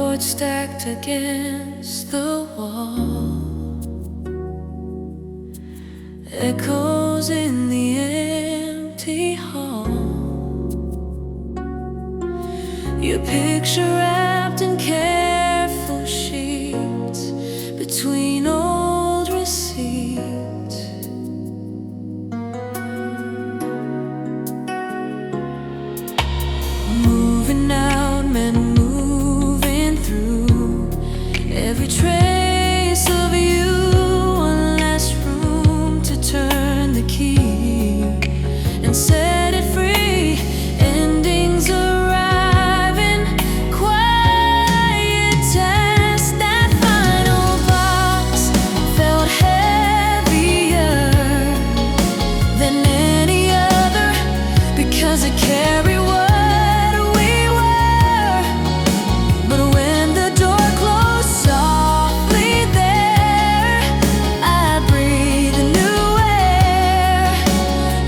chords stacked against the wall, echoes in the empty hall. Your picture wrapped in careful sheets between old receipts. Moving out meant moving through every trace of you. One last room to turn the key and set it free. Endings arriving, quiet test. That final box felt heavier than any other because it carried what we were. But when the door closed softly there, I breathed a new air.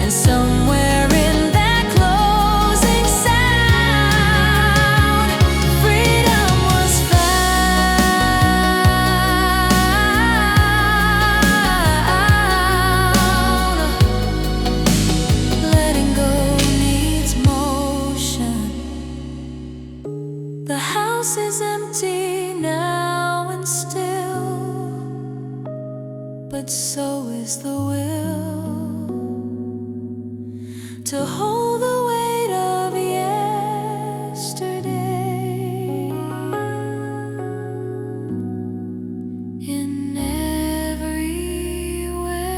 And somewhere in that closing sound, freedom was found. Letting go needs motion. The house is empty now and still, but so is the will to hold the weight of yesterday in every way.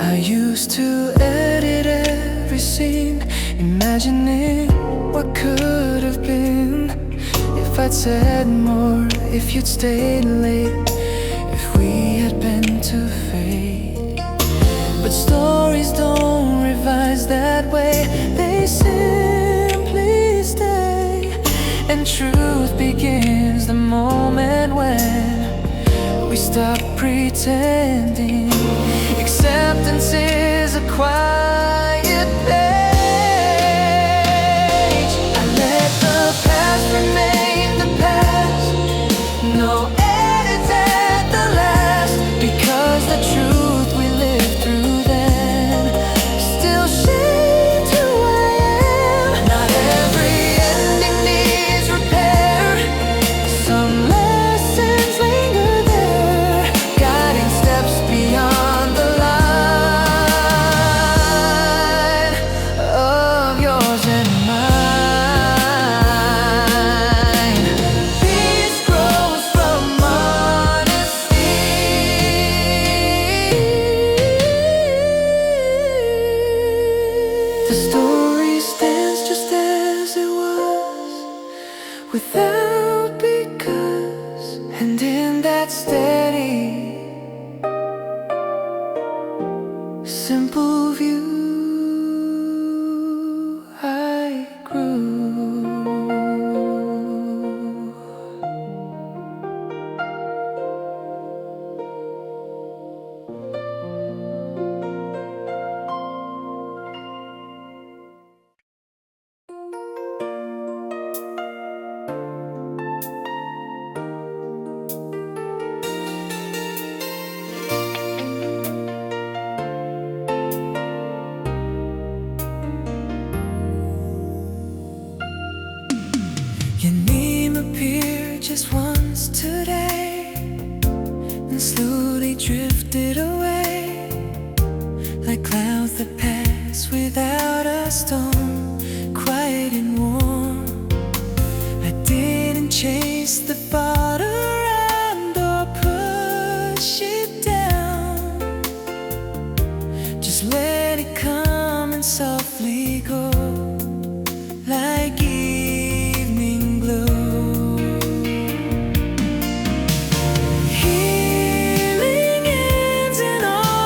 I used to edit every scene, imagining what could have been if I'd said more, if you'd stayed late, if we had been too fake. But stories don't revise that way, they simply stay. And truth begins the moment when we stop pretending. Acceptance is a quiet page. I let the past remain the past. No edits at the last, because the truth we lived through then still shaped who I am. Not every ending needs repair. Some lessons linger there, guiding steps beyond the line of yours and mine. Peace grows from honesty. The story stands just as it was, without because, and in that steady, simple view I grew. Your name appeared just once today, and slowly drifted away, like clouds that pass without a storm, quiet and warm. I didn't chase the thought around or push it down, just let it come and softly go, like evening glow. Healing ends in all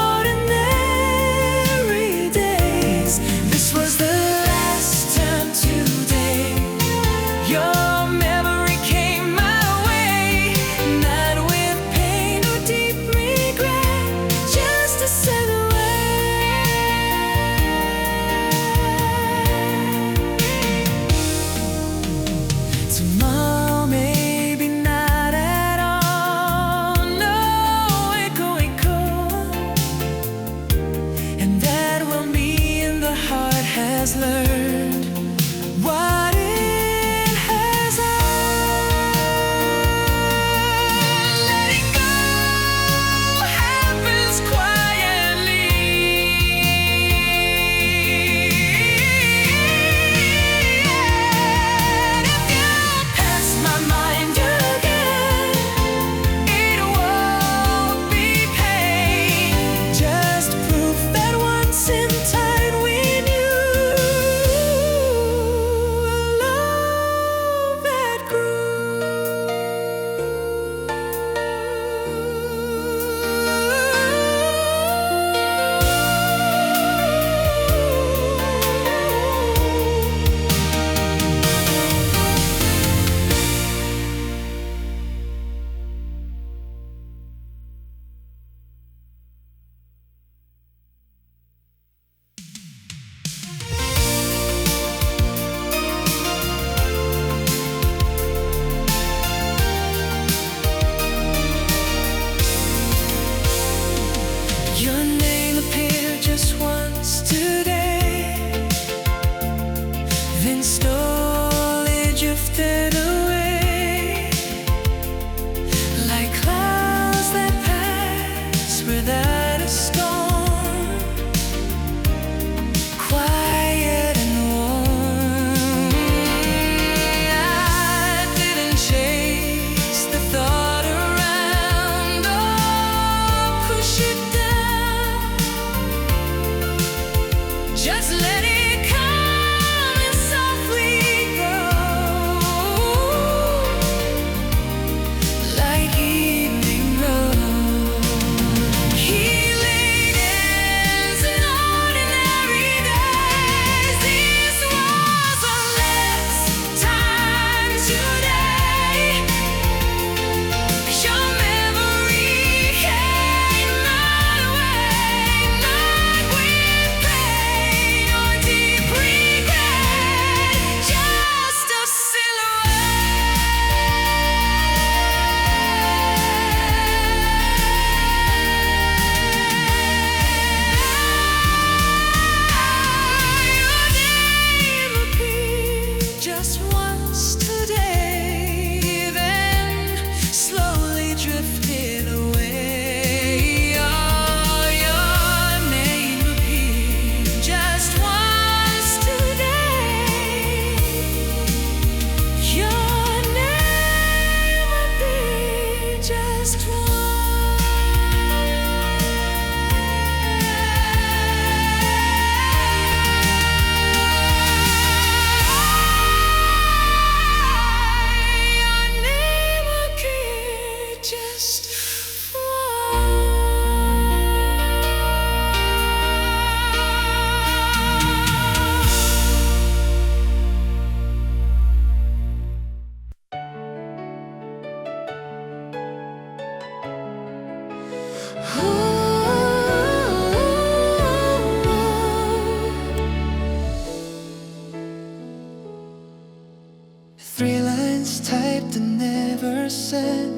said.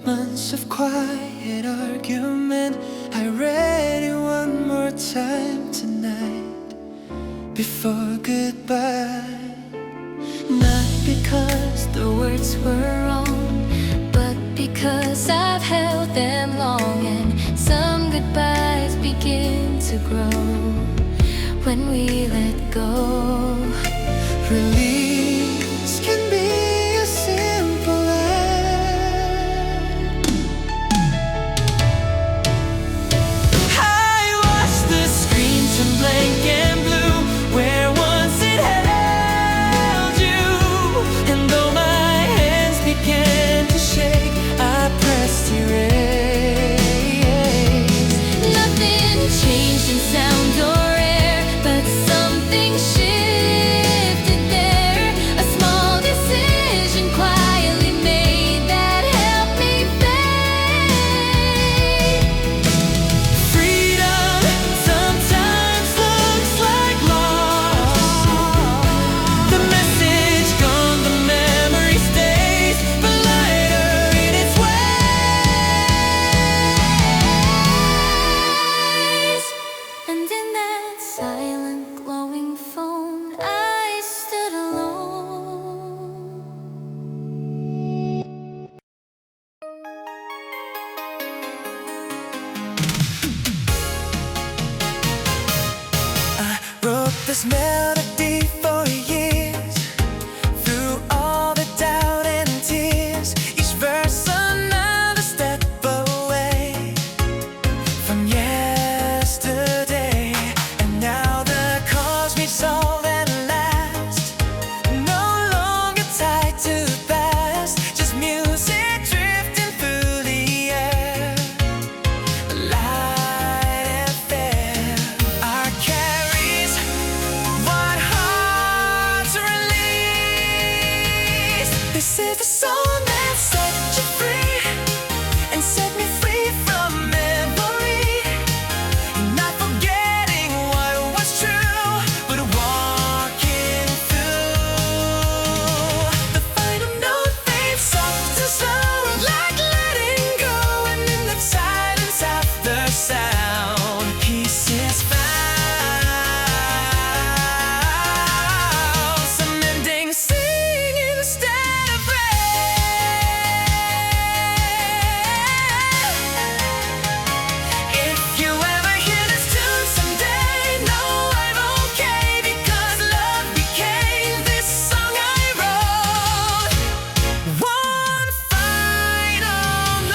Months of quiet argument, I read it one more time tonight before goodbye. Not because the words were wrong, but because I've held them long, and some goodbyes begin to grow when we let go. Release can be as simple as I watched the screen turn blank and blue where once it held you, and though my hands began to shake, I pressed erase. Nothing changed in sound or air, but something shifted there. A small decision quietly made that helped me fade. Freedom sometimes looks like loss. The message gone, the memory stays, but lighter in its ways. And in that silent glowing phone, I stood alone. I wrote this melody for years, through all the doubt and tears. Each verse another step away from yesterday, and now the cause resolve and last, no longer tied to the past, just music drifting through the air, light and fair. Our carries what hearts release. This is the song that set you free and set me free from memory. Not forgetting what was true, but walking through. The final note fades soft and slow, like letting go, and in the silence after sound, peace is found. Some endings sing instead of if you ever hear this tune someday, know I'm okay, because love became this song I wrote. One final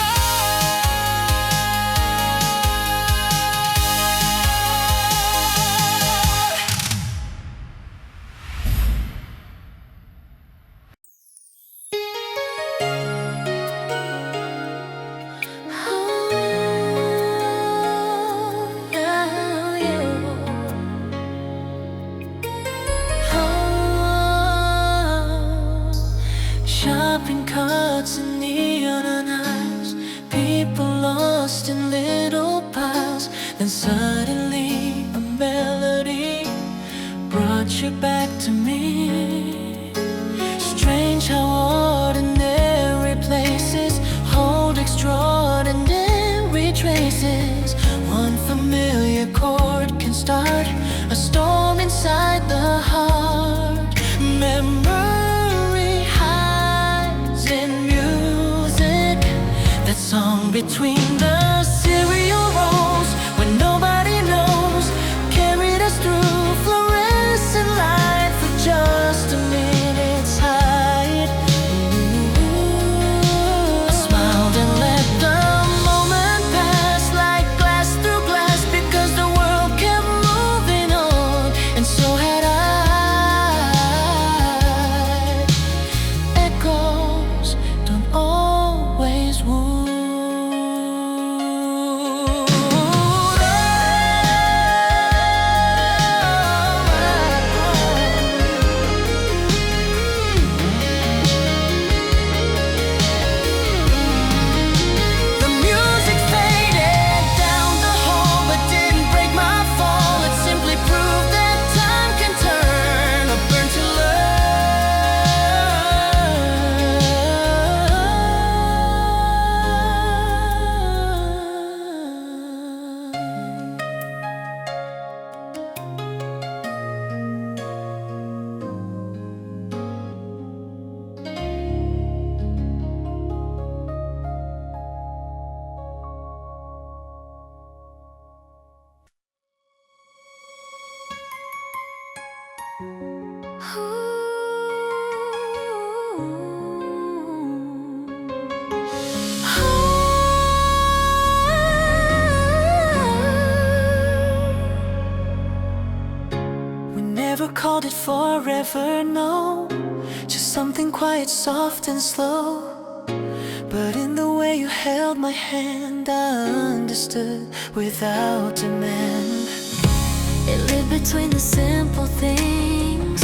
shopping carts and neon eyes, people lost in little piles. Then suddenly a melody brought you back to me. Strange how ordinary places hold extraordinary traces. One familiar chord can start a storm inside the heart. Memory hides in music, that song between the cereal rolls when nobody knows, carried us through fluorescent light for just a minute's height. I smiled and let the moment pass like glass through glass, because the world kept moving on, and so had I. Echoes don't always wound. We never called it forever, no. Just something quiet, soft and slow. But in the way you held my hand, I understood without demand. It lived between the simple things,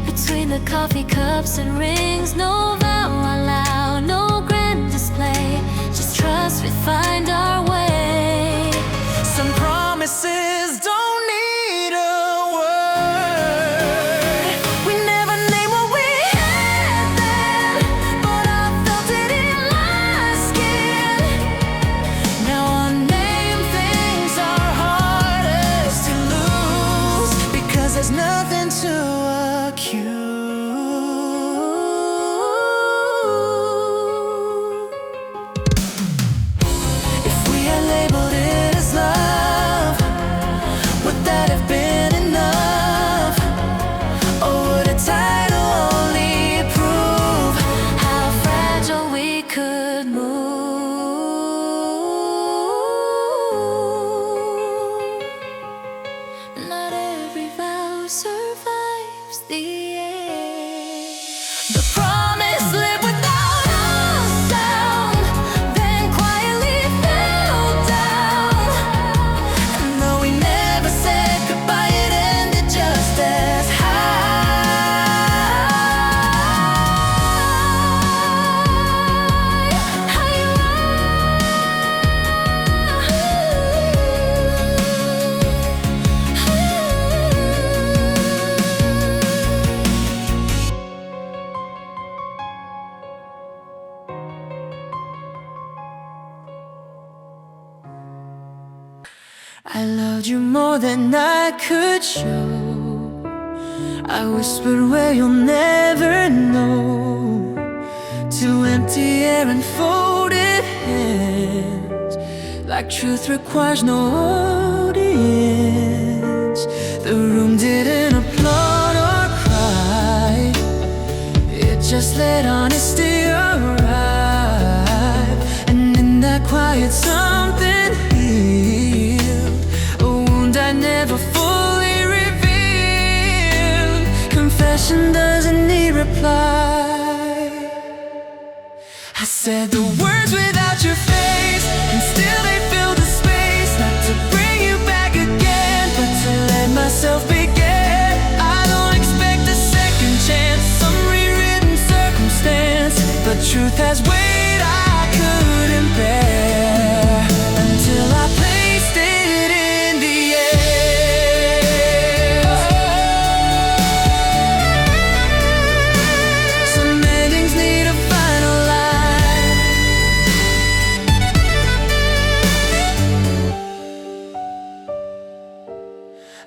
between the coffee cups and rings. No vow allowed, no grand display, just trust we find our way. Some promises don't need a word. We never named what we had then, but I felt it in my skin. Now unnamed things are hardest to lose, because there's nothing to accuse. If we had labeled it as love, would that have been enough? Or would a title only prove How fragile we could move. Not every vow survives the end. the promise lived without a sound, then quietly fell down? And though we never said goodbye, it ended just as I loved you more than I could show. I whispered where you'll never know, to empty air and folded hands, like truth requires no audience. The room didn't applaud or cry, it just let honesty arrive. And in that quiet something healed, a wound I never fully revealed. Confession doesn't need reply. I said the words without your face, and still they fill the space. Not to bring you back again, but to let myself begin. I don't expect a second chance, some rewritten circumstance, but truth has weight I couldn't bear, until I placed it in the air. Some endings need a final line.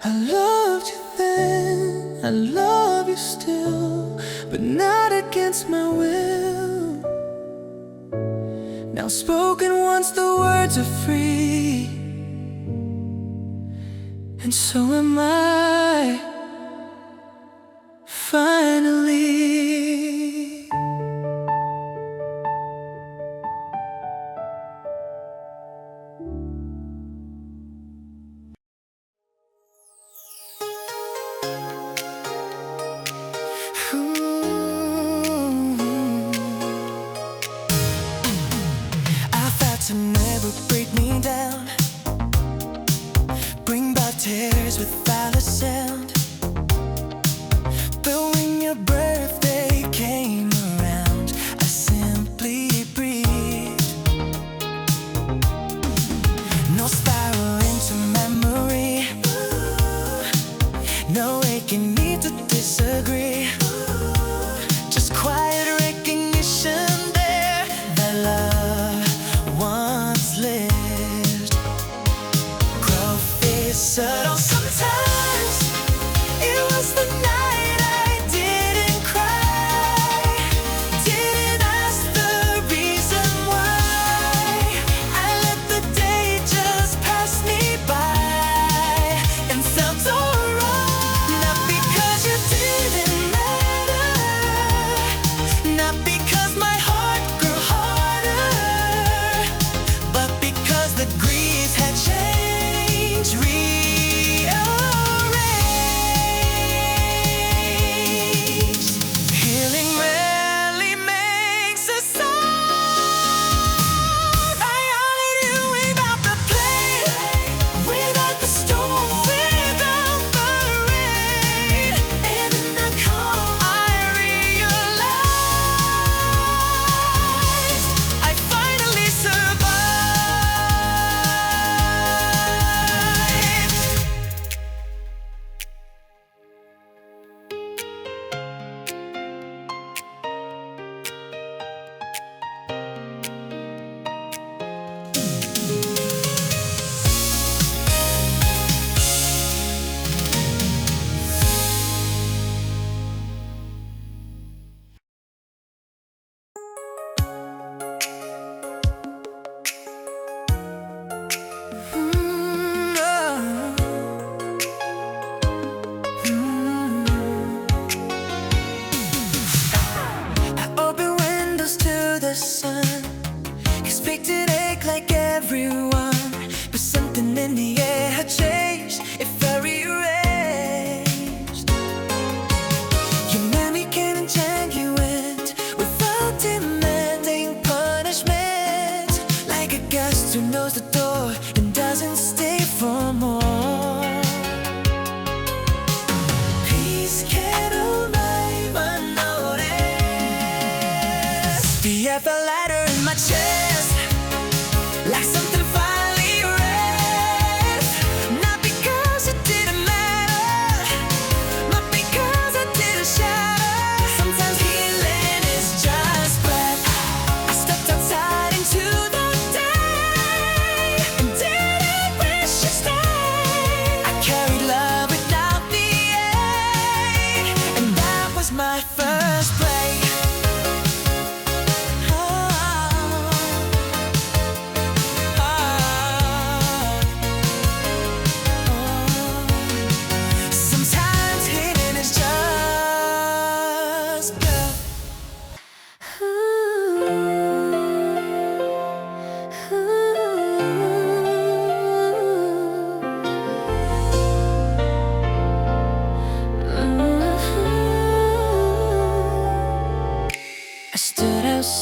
I loved you then, I love you still, but not against my will. Now spoken once, the words are free, and so am I, finally. I thought to never break me down, bring about tears without a sound. But when your birthday came around, I simply breathed. No spiral into memory, no aching need to disagree. Just quiet recognition there that love once lived. Growth is subtle sometimes. It was the night I didn't cry, didn't ask the reason why. I let the day just pass me by and felt alright. Not because you did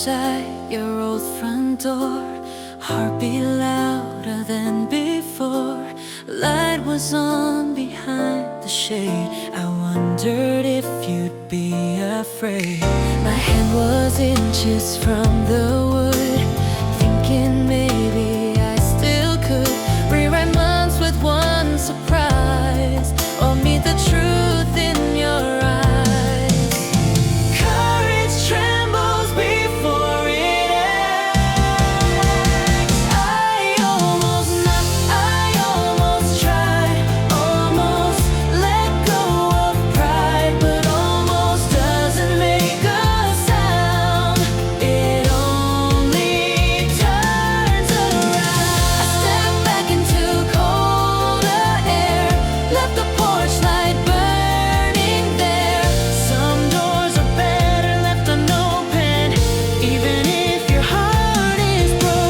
outside your old front door, heartbeat louder than before. Light was on behind the shade. I wondered if you'd be afraid. My hand was inches from the wood, thinking maybe I still could rewrite months with one surprise, or meet the truth in your eyes. Courage trembles before it acts. I almost knocked, I almost tried, almost let go of pride, but almost doesn't make a sound. It only turns around. I stepped back into colder air, left the porch light burning there. Some doors are better left unopened, even if your heart is broken.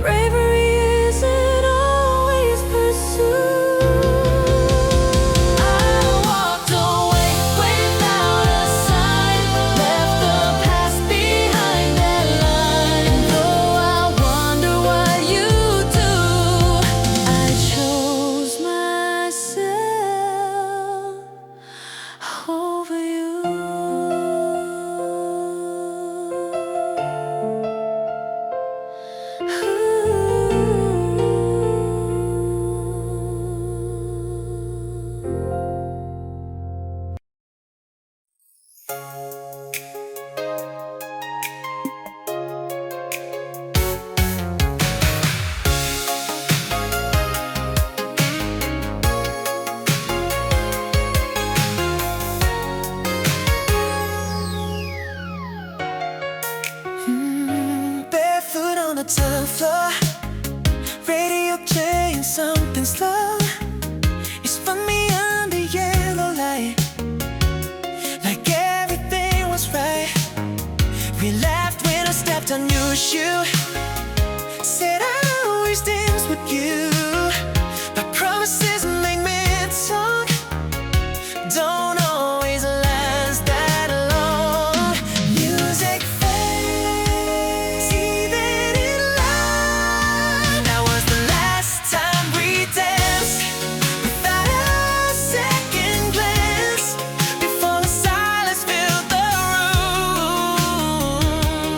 Bravery isn't always pursued. I walked away without a sign, left the past behind that line. And though I wonder what you do, I chose myself over you. Barefoot on the tile floor, radio playing something slow. You spun me under yellow light, like everything was right. We laughed when I stepped on your shoe, said I always dance with you. My promises make me talk, don't always last that long. Music fades, even in love. That was the last time we danced, without a second glance, before the silence filled the room.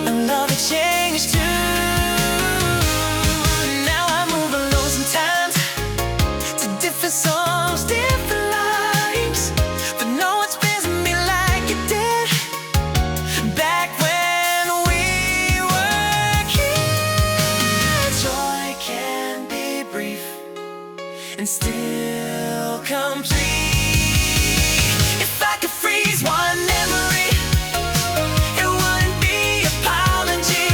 And love exchanged too. Now I move alone sometimes, to different songs, different lives, but no one spins me like you did back when we were kids. Joy can be brief and still complete. If I could freeze one memory, it wouldn't be apology.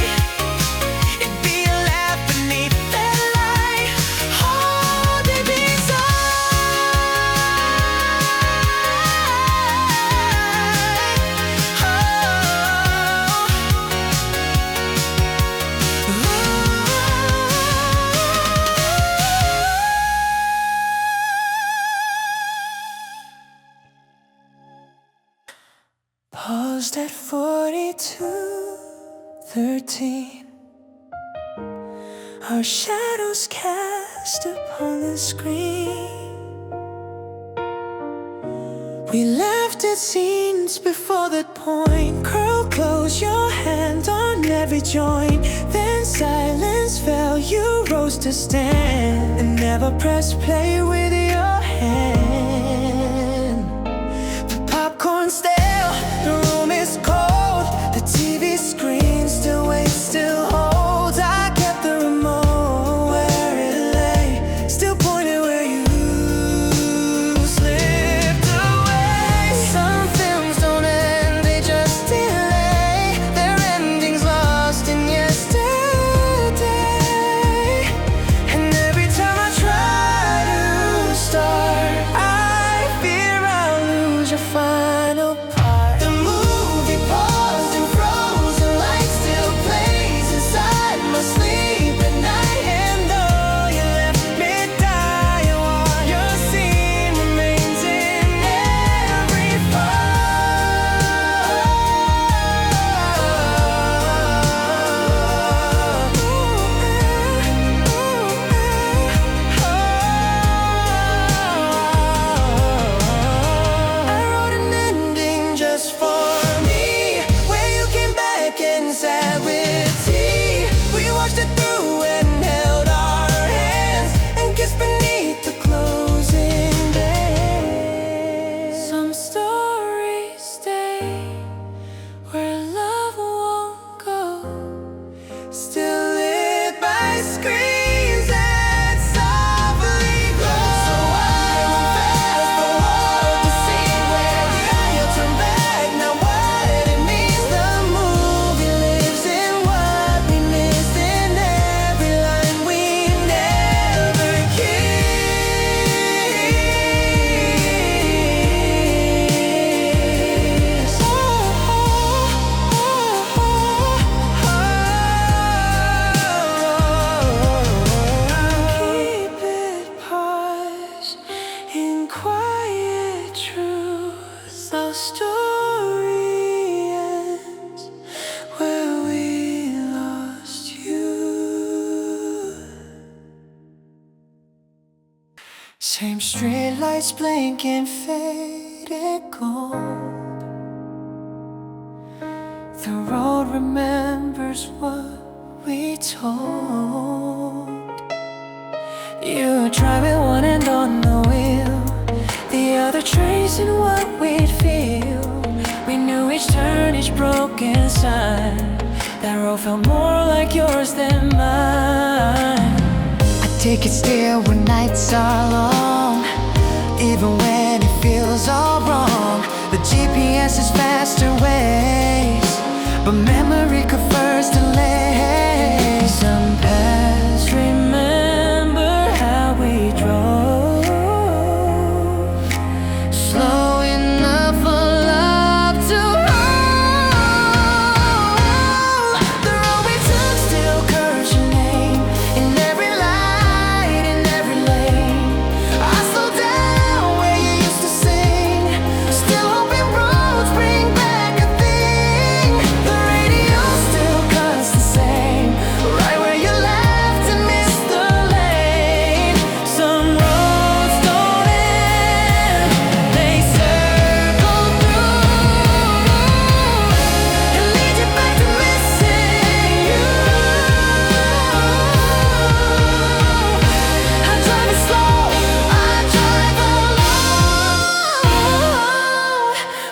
It'd be a laugh beneath that light, holding me paused at 42:13. Our shadows cast upon the screen. We laughed at scenes before that point. Curl close your hand on every joint. Then silence fell, you rose to stand, and never pressed play with your hand. The popcorn stale, the room is cold, the TV screen still waits, still holds. I kept the remote where it lay, still pointed where you slipped away. Some films don't end, they just delay. Their endings lost in yesterday. And every time I try to start, I Same streetlights blinking faded gold. The road remembers what we told. You driving one hand on the wheel, the other tracing what we'd feel. We knew each turn, each broken sign. That road felt more like yours than mine. I take it still when nights are long, even when it feels all wrong. The GPS is faster ways, but memory prefers delay. Some past remember how we drove, slow enough for love to hold. The road we took still curves your name in every light, in every lane. I slow down where you used to sing, still hoping roads bring back a thing. The radio still cuts the same, right where you left and missed the lane. Some roads don't end, they circle through and lead you back to missing you. I drive it slow, I drive alone.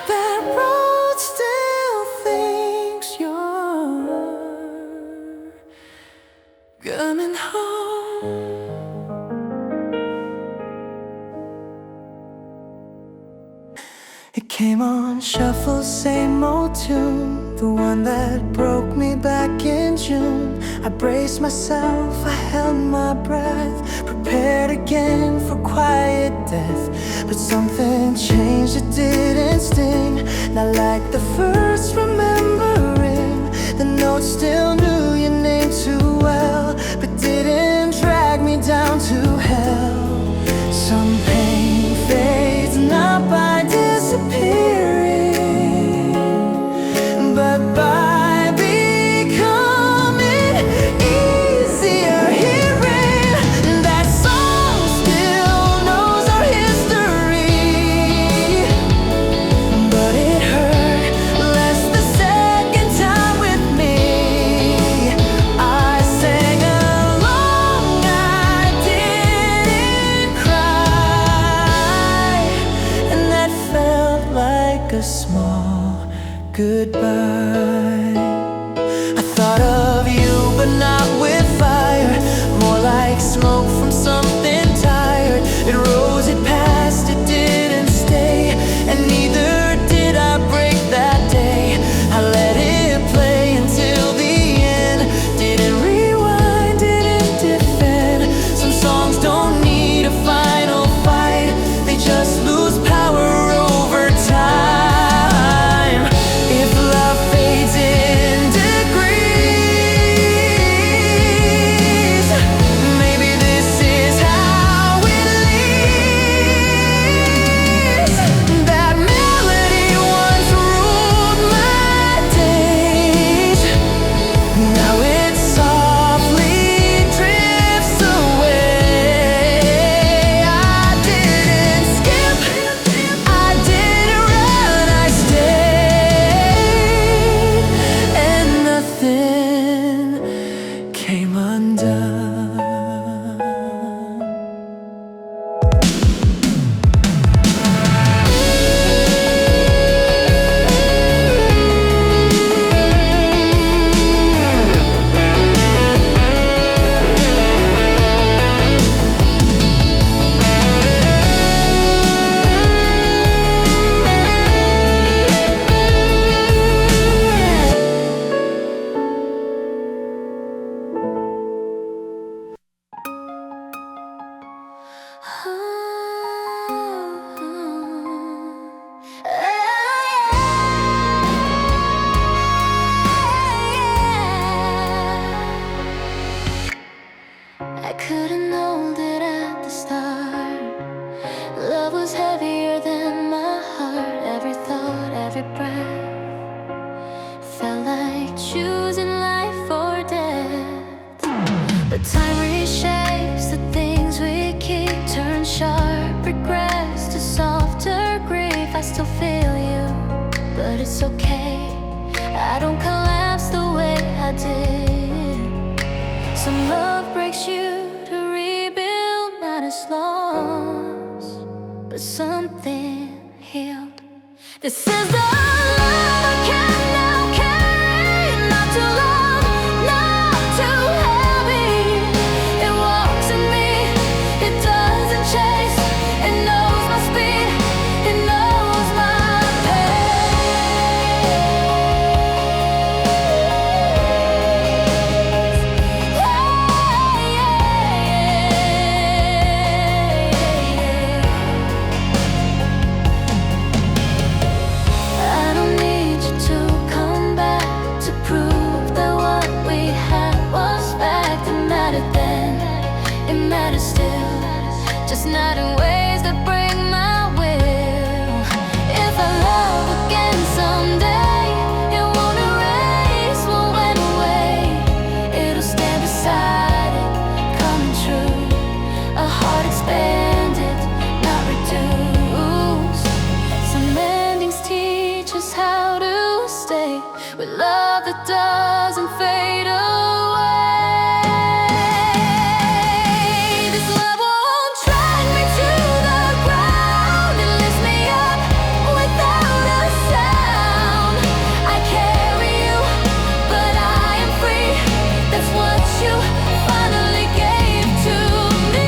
That road still thinks you're coming home. It came on shuffle, same old tune, the one that broke me back in June. I braced myself, I held my breath, prepared again for quiet death. But something changed, it didn't sting. Not like the first remembering. The notes still knew your name too well, but didn't drag me down to hell. Some pain fades not by disappearing, but by becoming easier. Hearing that song still knows our history, but it hurt less the second time with me. I sang along, I didn't cry, and that felt like a small goodbye. I thought of you, but not with fire, more like smoke from something tired. It rose, it passed, it didn't stay, and neither did I break that day. I let it play until the end, didn't rewind, didn't defend. Some songs don't need a final fight, they just lose power over time. If love fades in degrees, maybe this is how it leaves. That melody once ruled my days, now it softly drifts away. I didn't skip, I didn't run, I stayed, and nothing came undone. I could've known that at the start, love was heavier than my heart. Every thought, every breath felt like choosing life or death. But time reshapes the things we keep, turn sharp it's okay. I don't collapse the way I did. Some love breaks you to rebuild, not as lost, but something healed. This is the love I can now carry, not too long, not too heavy. It walks in me, it doesn't chase, it knows my speed, it knows my pace. I don't need you to come back to prove that what we had was fact. It mattered then, it matters still, just not in ways that break my will. If I love again someday, it won't erase what went away. It'll stand beside it, coming true. A heart expanded, not reduced. Some endings teach us how to stay with love that doesn't fade away. This love won't drag me to the ground. It lifts me up without a sound. I carry you, but I am free. That's what you finally gave to me.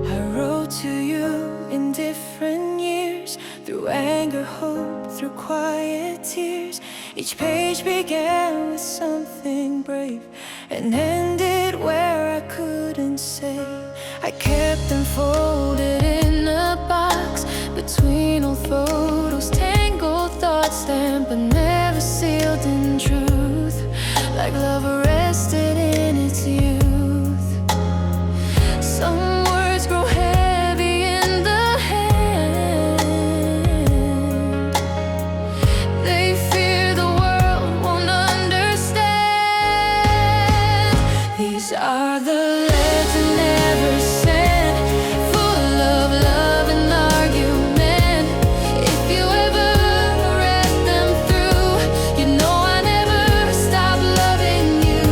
I wrote to you in different years, through anger, hope, through quiet tears. Each page began with something brave and ended where I couldn't say. I kept them folded in a box between old photos, tangled thoughts stamped but never sealed in truth, like love arrested in its youth. Some words grow heavy in the hand. They fear the world won't understand. These are the letters I never sent, full of love and argument. If you ever read them through, you know I never stopped loving you.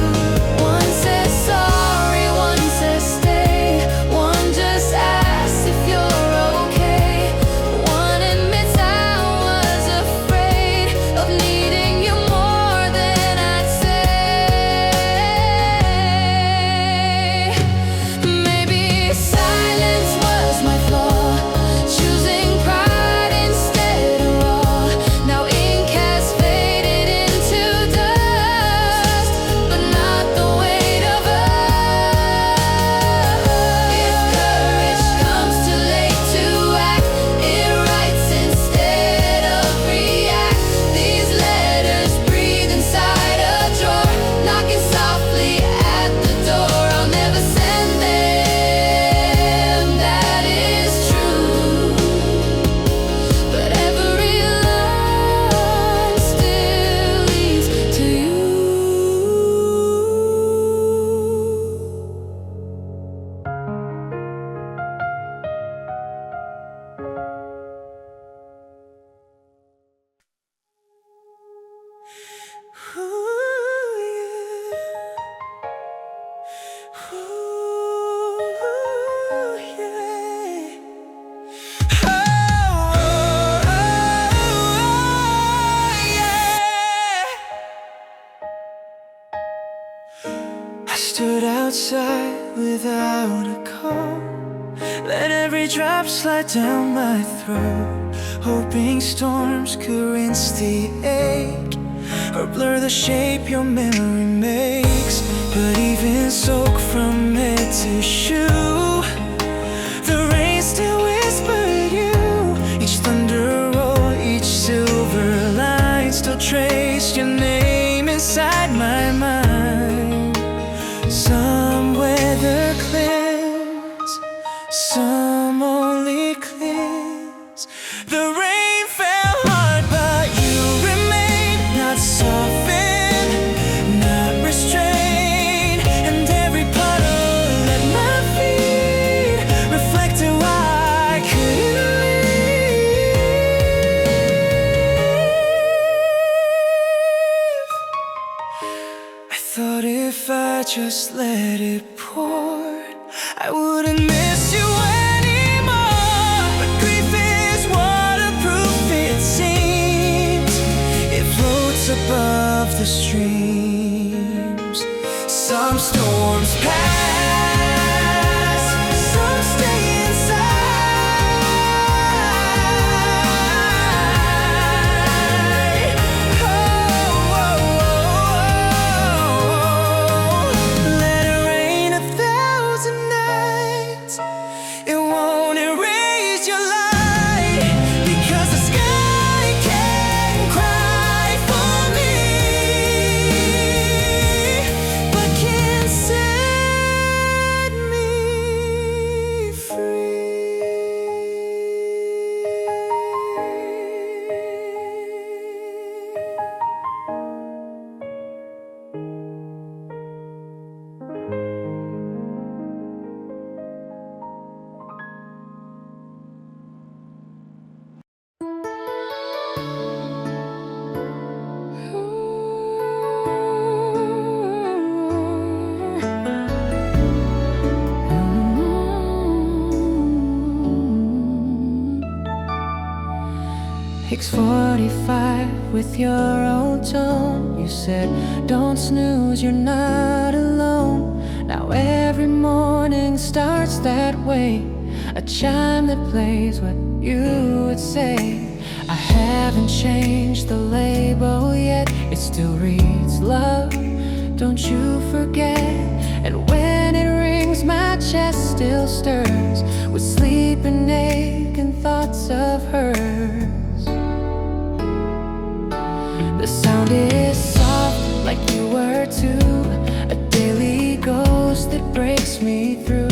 I stood outside without a call, let every drop slide down my throat, hoping storms could rinse the ache or blur the shape your memory makes. But even soaked from head to shoe, the rain still whispered you. Each thunder roll, each silver line still traced your name inside my mind. Some weather clears, some only clears. The rain fell hard, but you remained, not softened, not restrained. And every puddle at my feet reflected why I couldn't leave. I thought if I just let it pour, I wouldn't miss you anymore. But grief is waterproof, it seems. It floats above the streams. Some storms pass, some stay inside. Oh, oh, oh, oh. Let it rain 1,000 nights, it won't erase your light, because the sky can cry for me, but can set me free. It's 45 with your old tone. You said, don't snooze, you're not alone. Now every morning starts that way, a chime that plays what you would say. I haven't changed the label yet, it still reads love, don't you forget. And when it rings, my chest still stirs with sleeping ache and thoughts of hers. The sound is soft like you were too, a daily ghost that breaks me through.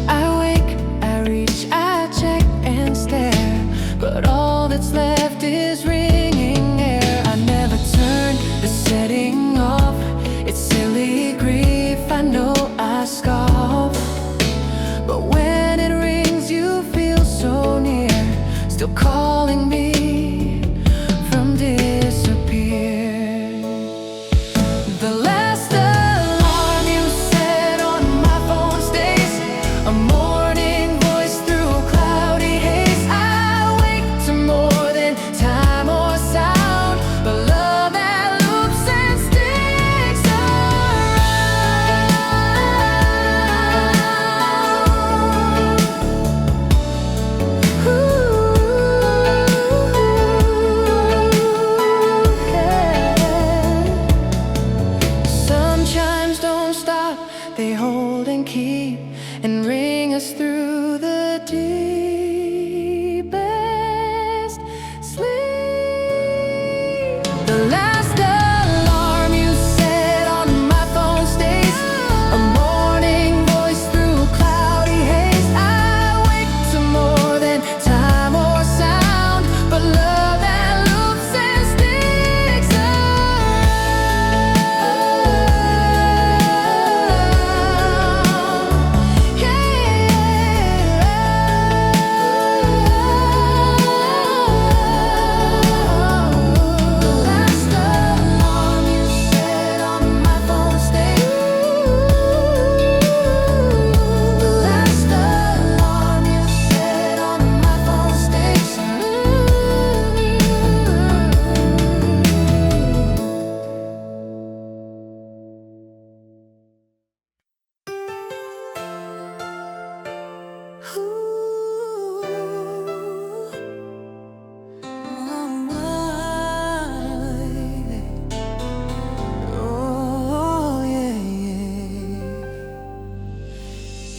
I wake, I reach, I check and stare, but all that's left is ringing air. I never turn the setting off, it's silly grief, I know I scoff, but when it rings you feel so near, still calling me from disappear. The last alarm you set on my phone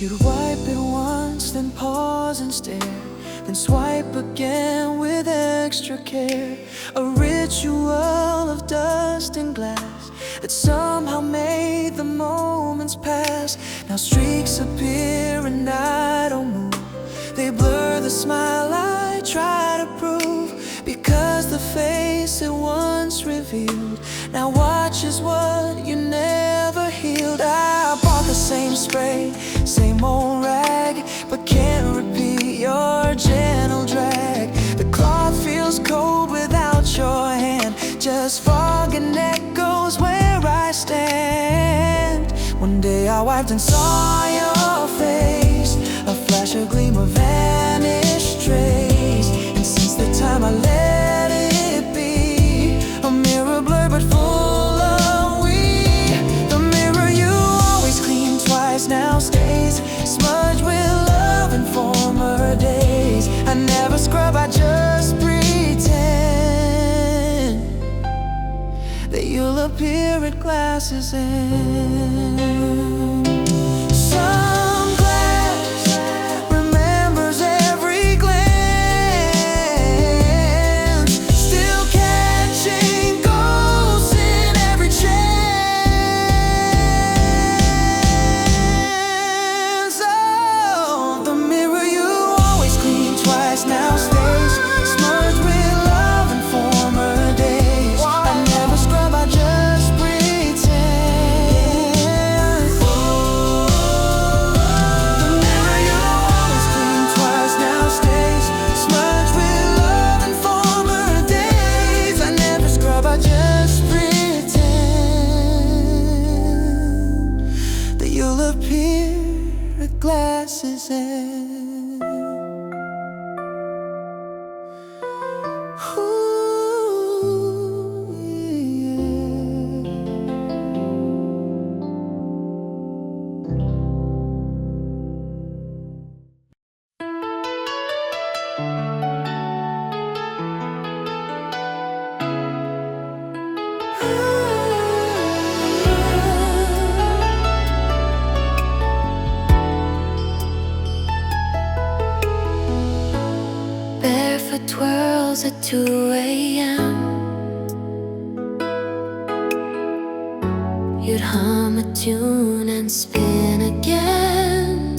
You'd wipe it once, then pause and stare, then swipe again with extra care. A ritual of dust and glass that somehow made the moments pass. Now streaks appear and I don't move. They blur the smile I try to prove, because the face it once revealed now watches what you never healed. I bought the same spray, same old rag, but can't repeat your gentle drag. The cloth feels cold without your hand, just fog and echoes where I stand. One day I wiped and saw your face, a flash, a gleam, a vanished trace. And since the time I let it be, a mirror blurred but full of we. The mirror you always clean twice now stays smudged with love and former days. I never scrub, I just pretend that you'll appear at glasses in. Some glass remembers every glance, still catching ghosts in every chance. Oh, the mirror you always clean twice now stays smudged with love and former days. I never scrub, I just pretend. The mirror you always clean twice now stays smudged with love and former days. I never scrub, I just pretend that you'll appear at glasses in. Ooh, yeah. Barefoot twirls at 2 a.m. You'd hum a tune and spin again.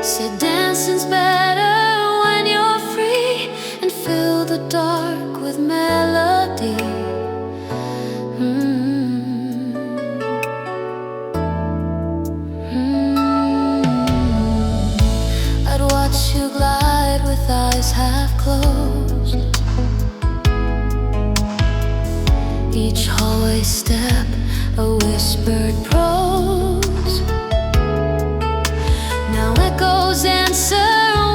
Said dancing's better when you're free, and fill the dark with melody. I'd watch you glide with eyes half closed. Each hallway step a whispered prose. Now echoes answer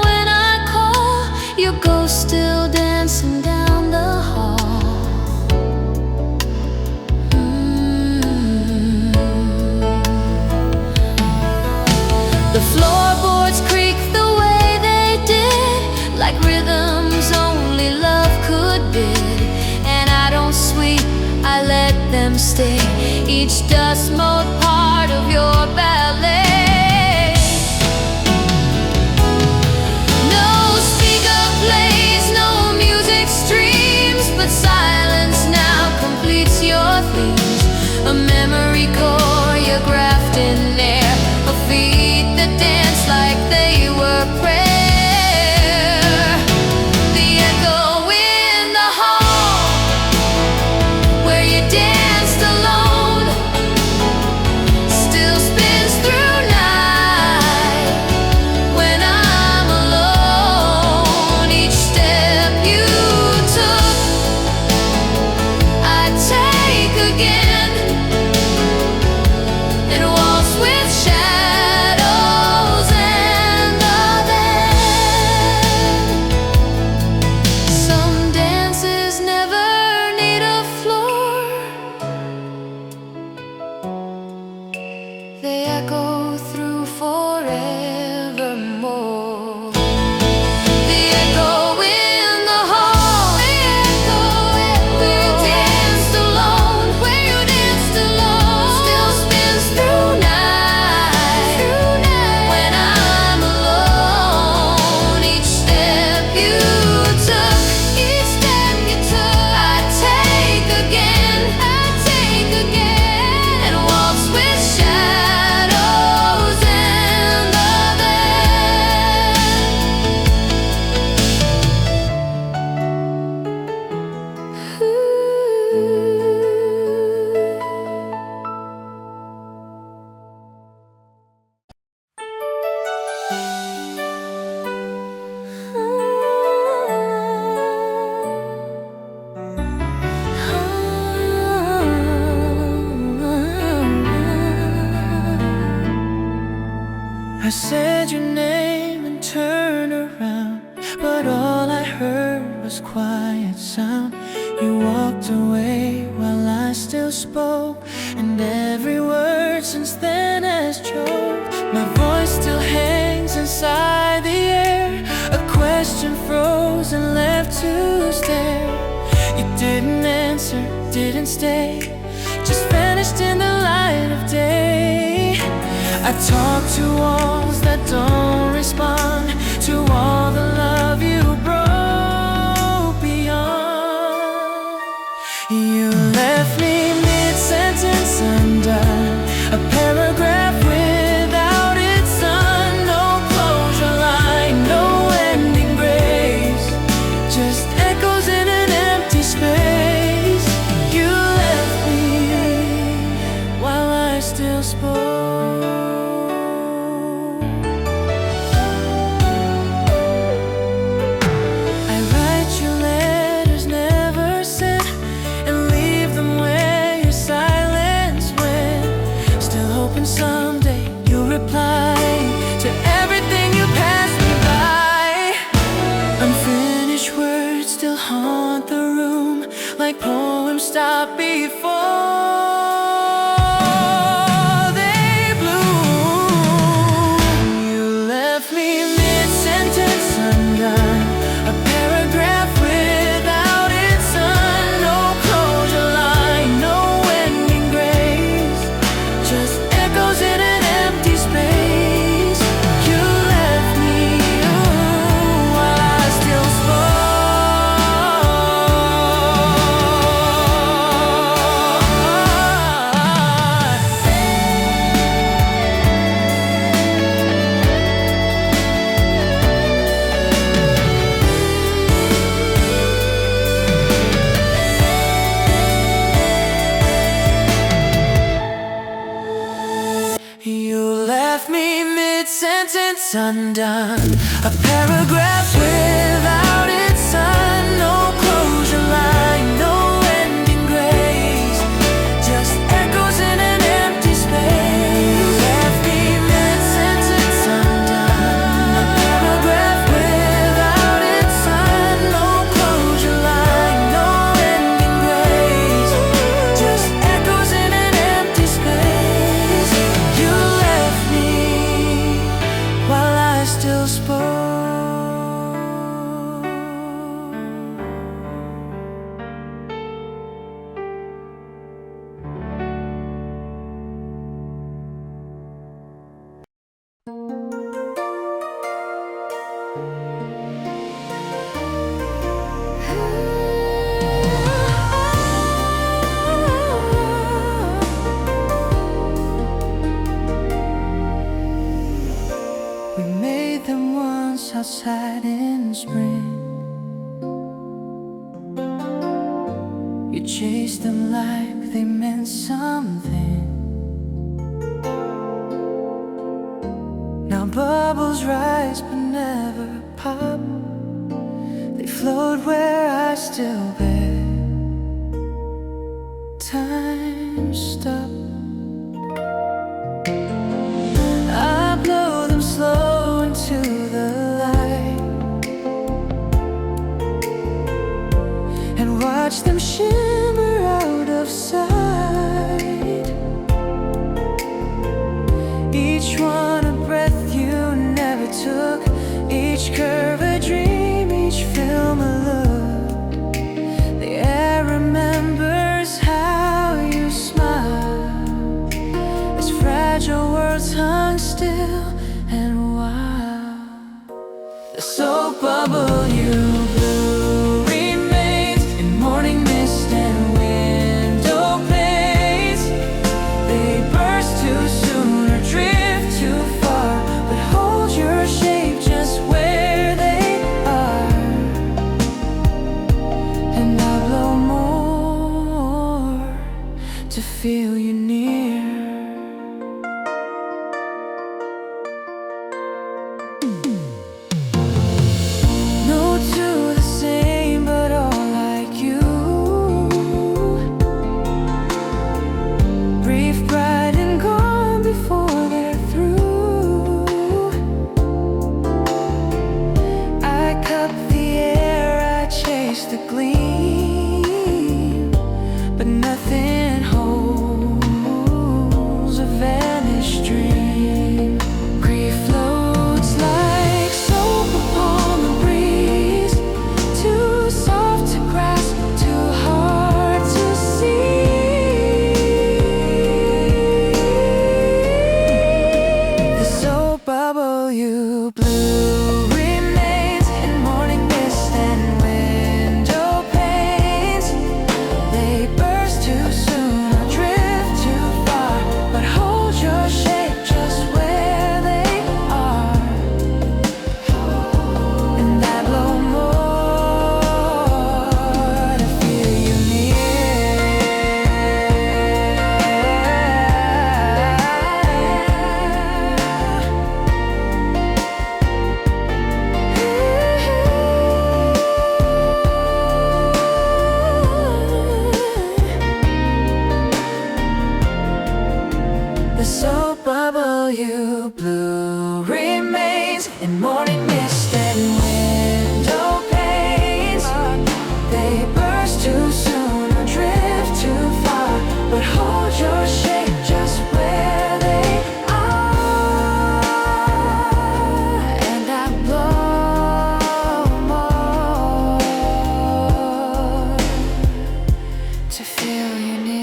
when I call. Your ghost still dancing down the hall. The floorboards creak the way they did, like rhythms only love could bid. And I don't sweep, I let them stay, each dust mote part of your ballet. No speaker plays, no music streams, but silence now completes your themes. A memory choreographed in air, a feet that dance like they were prayer. The echo in the hall where you danced alone. I said your name and turned around, but all I heard was quiet sound. You walked away while I still spoke, and every word since then has choked. My voice still hangs inside the air, a question froze and left to stare. You didn't answer, didn't stay, just vanished in the light of day. I talk to walls that don't respond, to all the love you broke beyond. You left me mid-sentence undone, a paragraph without its son. No closure line, no ending grace, just echoes in an empty space. You left me while I still spoke. Stop before they bloom. You left me mid-sentence undone, a paragraph without its son. No closure line, no ending grace, just echoes in an empty space. You left me while I still spoke. Sentence undone, a paragraph without its son. No closure line, no ending grace, just echoes in an empty space. You left me mid-sentence undone, a paragraph without its son. No closure line, no ending grace, just echoes in an empty space. You left me while I still spoke. We made them once outside in spring. You chased them like they meant something. Now bubbles rise but never pop. They float where I still bear. Time stopped. I blow them slow into the light and watch them shimmer out of sight. Each one a breath you never took, each curve a dream, each film a look. The air remembers how you smile as fragile words hung still and wild. The soap bubble you blew remains in morning mist and window panes. They burst too soon or drift too far, but hold your shape just where they are. And I blow more to feel you near. No two the same, but all like you. Brief, bright, and gone before they're through. and morning mist and window panes. They burst too soon or drift too far, but hold your shape just where they are. And I blow more to feel you near.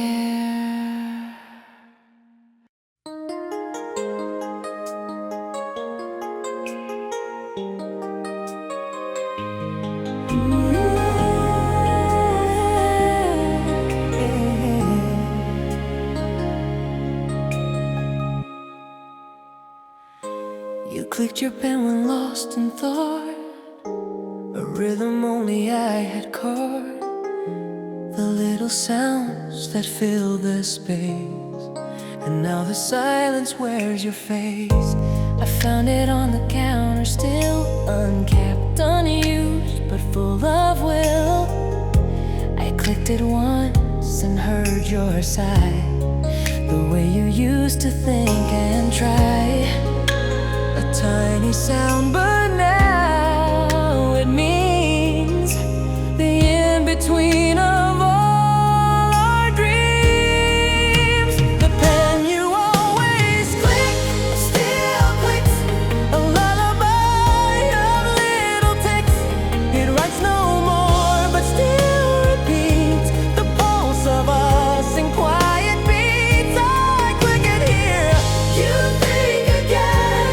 You clicked your pen when lost in thought, a rhythm only I had caught, the little sounds that fill the space, and now the silence wears your face. I found it on the counter, still uncapped, unused, but full of will. I clicked it once and heard your sigh, the way you used to think and try. A tiny sound, but now it means the in-between of all our dreams. The pen you always click still clicks, a lullaby of little ticks. It writes no more, but still repeats the pulse of us in quiet beats. I click it here, you think again.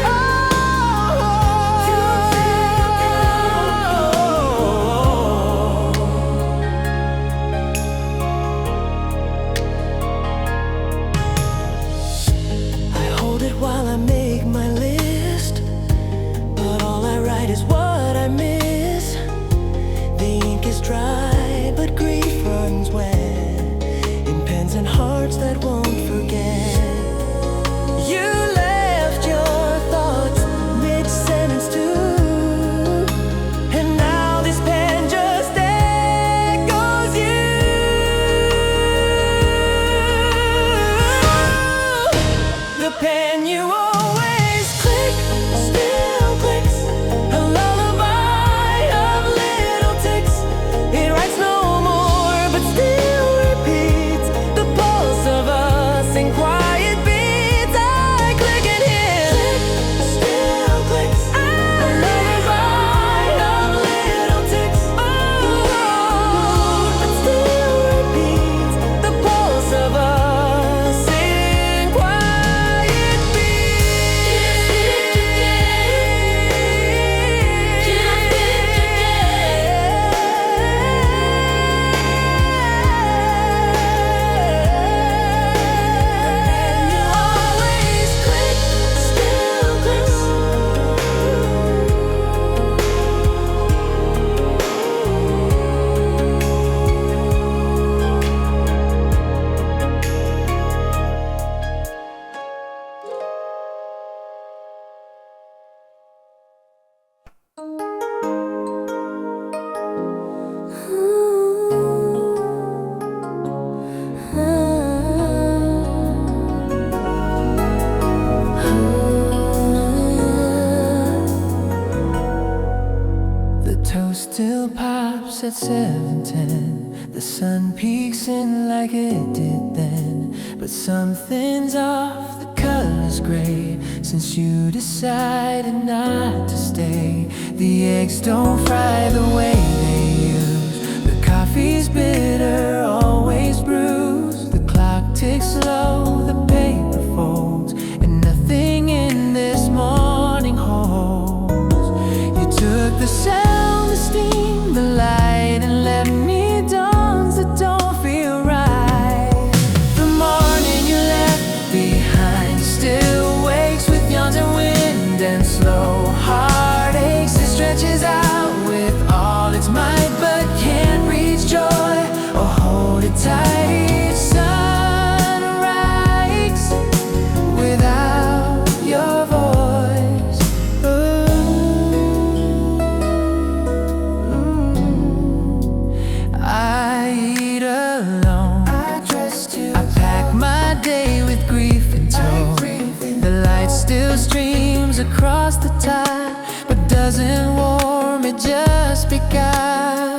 I hold it while I make my list, but all I write is what I miss. The ink is dry, but grief runs wet in pens and hearts that won't forget. You left your thoughts mid-sentence too, and now this pen just echoes you. The pen you always click still clicks, a lullaby of little ticks. It writes no more, but still repeats the pulse of us in quiet beats. I click it here, still clicks, a lullaby of little ticks. But still repeats the pulse of us in quiet The toast still pops at 7:10. The sun peeks in like it did then, but something's off, the color's gray since you decided not to stay. The eggs don't fry the way they used, the coffee's bitter, always bruised. The clock ticks slow, the paper folds, and nothing in this morning holds. You took the sound, the steam, the light, and left me dawns that don't feel right. The morning you left behind still wakes with yawns and wind and slow heartaches. It stretches out with all its might, but can't reach joy or hold it tight. Sunrise without your voice. I eat alone, I pack my day with grief in tow. The light still streams across the tide, wasn't warm, it just began.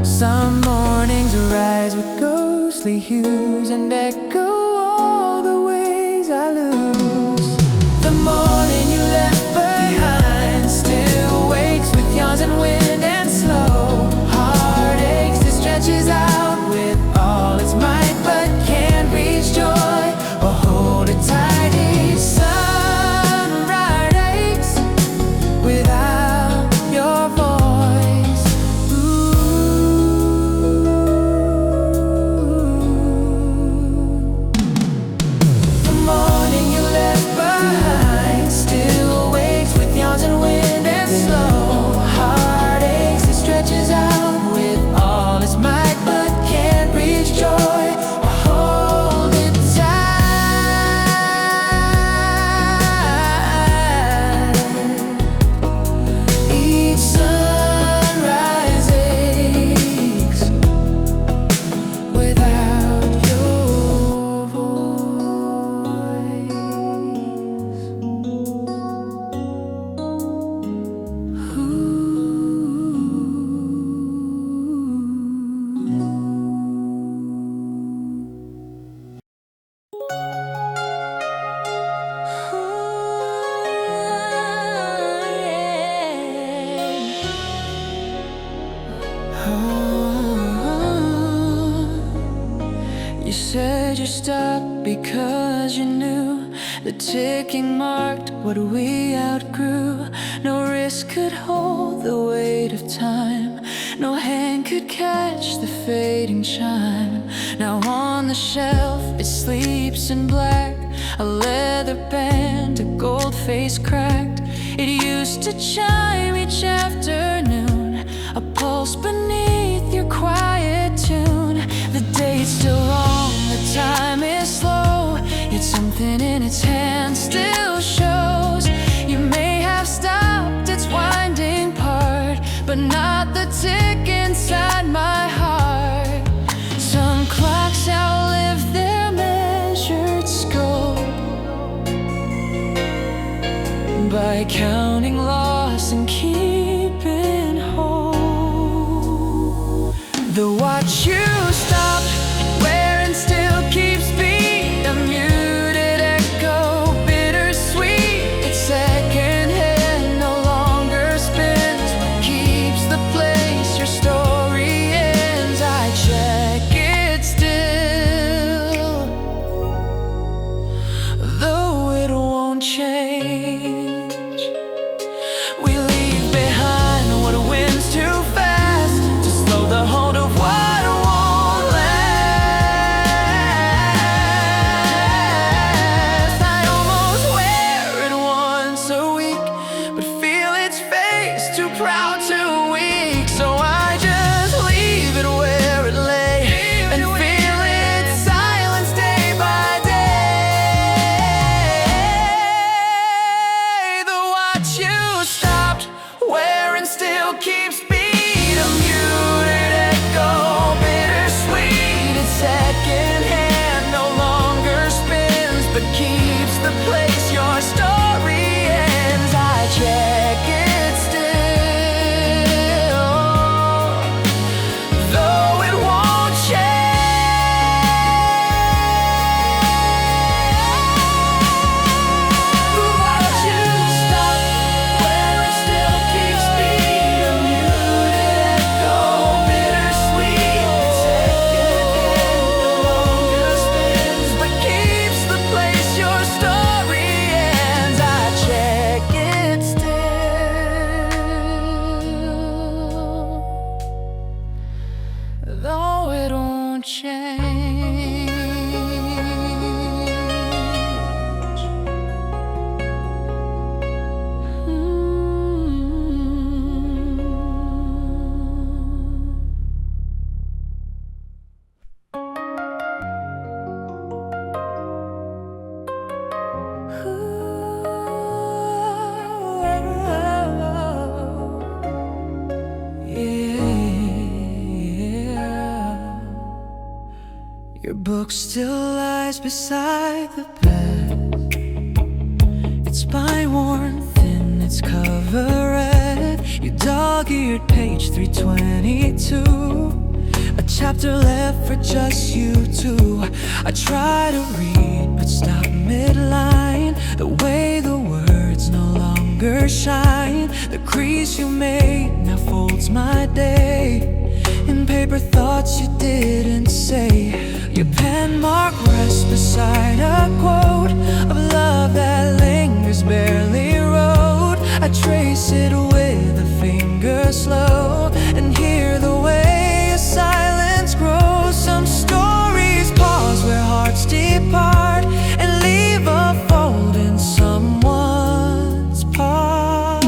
Some mornings rise with ghostly hues and echo all the ways I lose. The morning you left behind still wakes with yawns and wind and slow heartaches. It stretches out with all its might but can't reach joy or hold it tight. Each sunrise aches without your voice. The morning you left behind still wakes with yawns and wind and slow heartaches. It stretches out with all its might but can't reach joy or hold it tight. Each sunrise aches without your voice. You said you stopped because you knew the ticking marked what we outgrew. No wrist could hold the weight of time. No hand could catch the fading chime. Now on the shelf it sleeps in black, a leather band, a gold face cracked. It used to chime each afternoon, a pulse beneath your quiet tune. The date's still wrong, the time is slow, yet something in its hand still shows. You may have stopped its winding part, but not the tick inside my heart. Some clocks outlive their measured scope by counting loss and keeping hope. The watch you stopped wearing still keeps beat, a muted echo, bittersweet. It's secondhand, no longer spins, but keeps the place your story ends. I check it still, though it won't change. We leave behind what wins too fast to slow the hold of what won't last. I almost wear it once a week, but feel its face too proud, too weak. So I just leave it where it lay and feel its silence day by day. The watch you stopped wearing still keeps beat, a muted echo, bittersweet. It's secondhand, no longer spins, but keeps the place your story ends. I check it still, though it won't change. The watch you stopped wearing still keeps beat, a muted echo, bittersweet. It's secondhand, no longer spins, but keeps the place your story ends. I check it still, though it won't change. Your book still lies beside the bed, its spine worn thin, its cover red. You dog-eared page 322, a chapter left for just you two. I try to read but stop midline. The way the words no longer shine. The crease you made now folds my day. In paper thoughts you didn't say. Your pen mark rests beside a quote of love that lingers barely wrote. I trace it with a finger slow and hear the way your silence grows. Some stories pause where hearts depart and leave a fold in someone's part.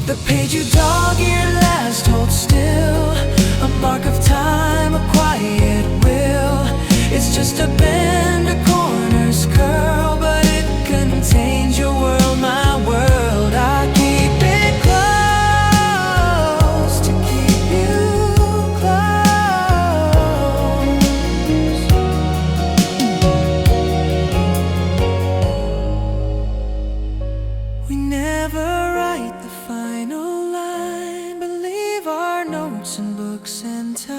The page you dog-eared last holds still a mark of time, a quiet will. It's just a bend, a corner's curl, but it contains your world, my world. I keep it close to keep you close. We never write the final line, but leave our notes and books and time.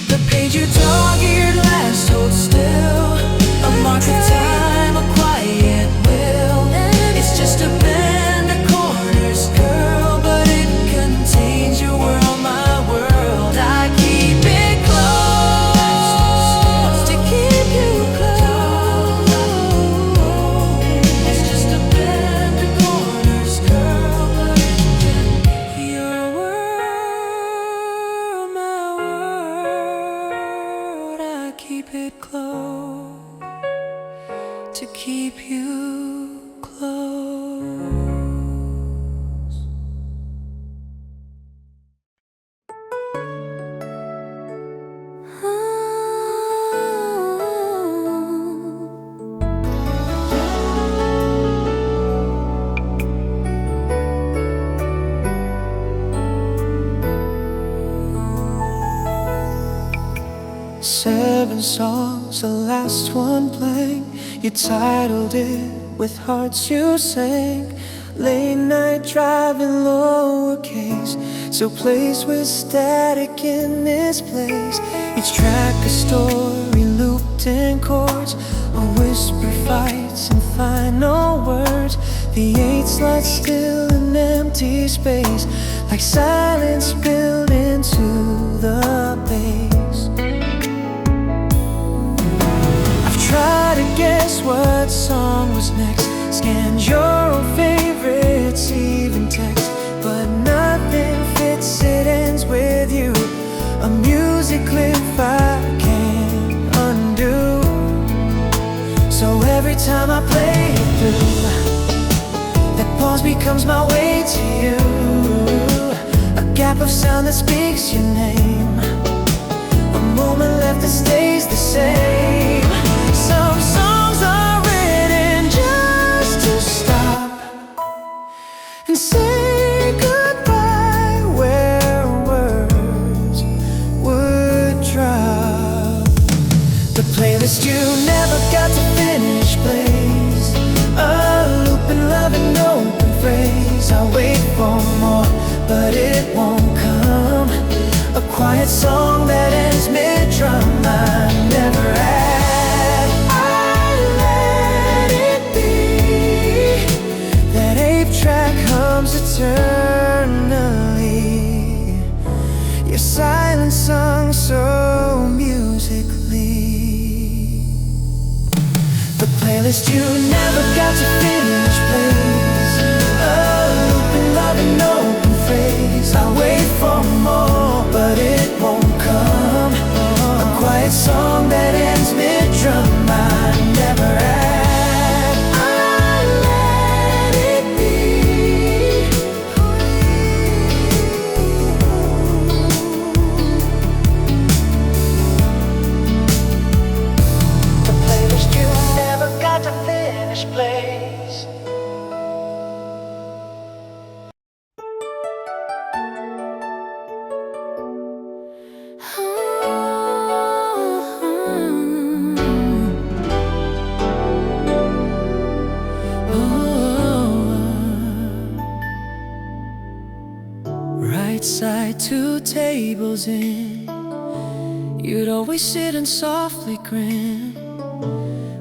The page you dog-eared last holds still a mark of time, a quiet will. It's just a bend, a corner's curl, but it contains your world, my world. I keep it close to keep you close. It's just a bend, a corner's curl, but it can your world, my world. I keep it close to keep you close. Seven songs, the last one blank. You titled it with hearts you sang. Late night driving lowercase, so placed with static in this place. Each track a story looped in chords, a whisper fights and final words. The 8 slots still an empty space, like silence built into the bass. Try to guess what song was next, scanned your old favorites, even text, but nothing fits, it ends with you. A music clip I can't undo. So every time I play it through, that pause becomes my way to you. A gap of sound that speaks your name, a moment left that stays the same. Some songs are written just to stop and say goodbye where words would drop. The playlist you never got to finish plays, a loop in love and open phrase. I wait for more, but it won't come. A quiet song that ends mid-drum I never had. Track hums eternally, your silence sung so musically. The playlist you never got to finish plays, a loop in love and open phrase. I wait for more, but it won't come. A quiet song that ends mid-drum I never had. Place. You'd always sit and softly grin,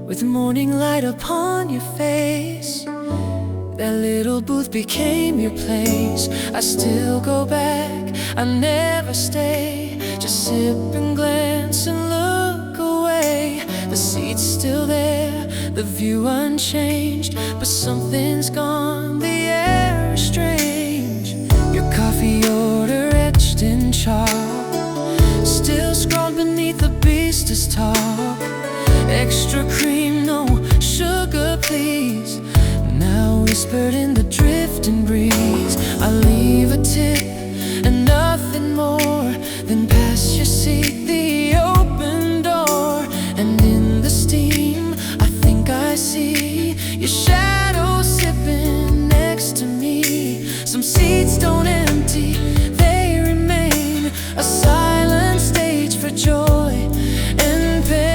with the morning light upon your face. That little booth became your place. I still go back, I never stay. Just sip and glance and look away. The seat's still there, the view unchanged, but something's gone, the air is strange. Your coffee order etched in chalk, still scrawled beneath the beast's talk. Extra cream, no sugar please. Now whispered in the drifting breeze. I leave a tip and nothing more than pass your seat, the open door. And in the steam I think I see your shadow sipping next to me. Some seats don't empty, they remain a silent stage for joy and pain.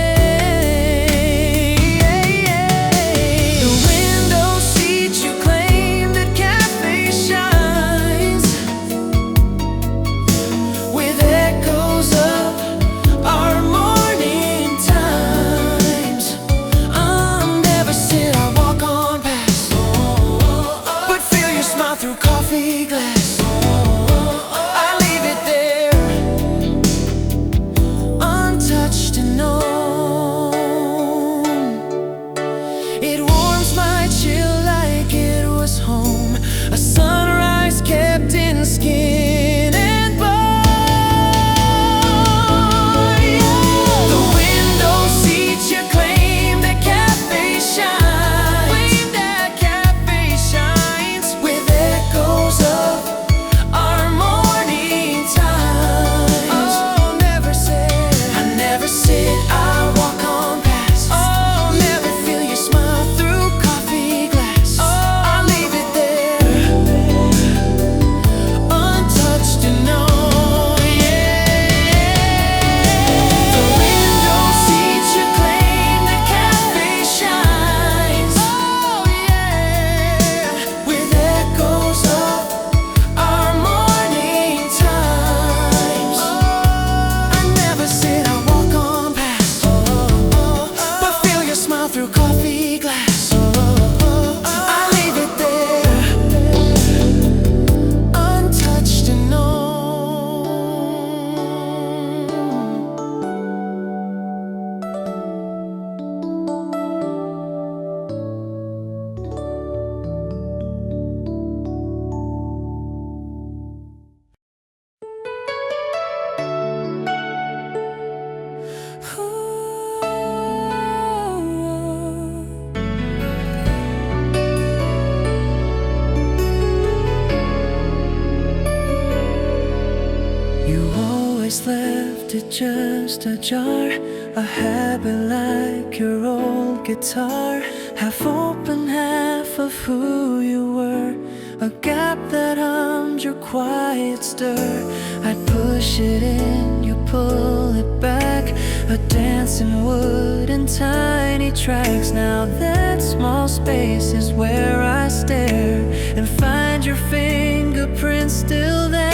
Left it just ajar, a habit like your old guitar, half open, half of who you were, a gap that hummed your quiet stir. I'd push it in, you pull it back, a dancing wood in tiny tracks. Now that small space is where I stare and find your fingerprints still there.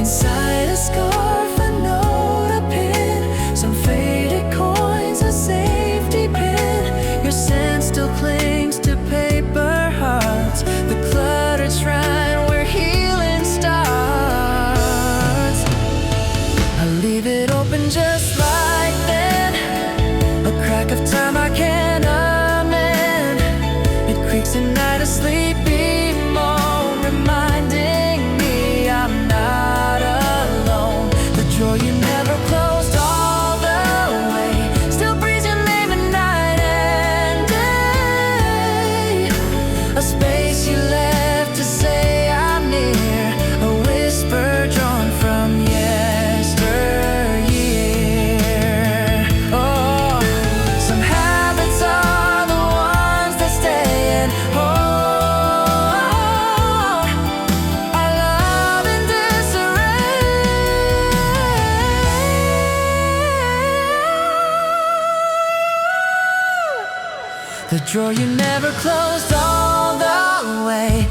Inside a scarf, a note, a pin, some faded coins, a safety pin. Your scent still clings to paper hearts, the cluttered shrine where healing starts. I leave it open just like that, a crack of time I can't amend. It creaks at night, a sleepy moan, reminding me I'm not drawer you never closed all the way, still breathes your name at night and day. A space you left to say I'm near, a whisper drawn from yesteryear. Oh, some habits are the ones that stay, and oh, the drawer you never closed all the way.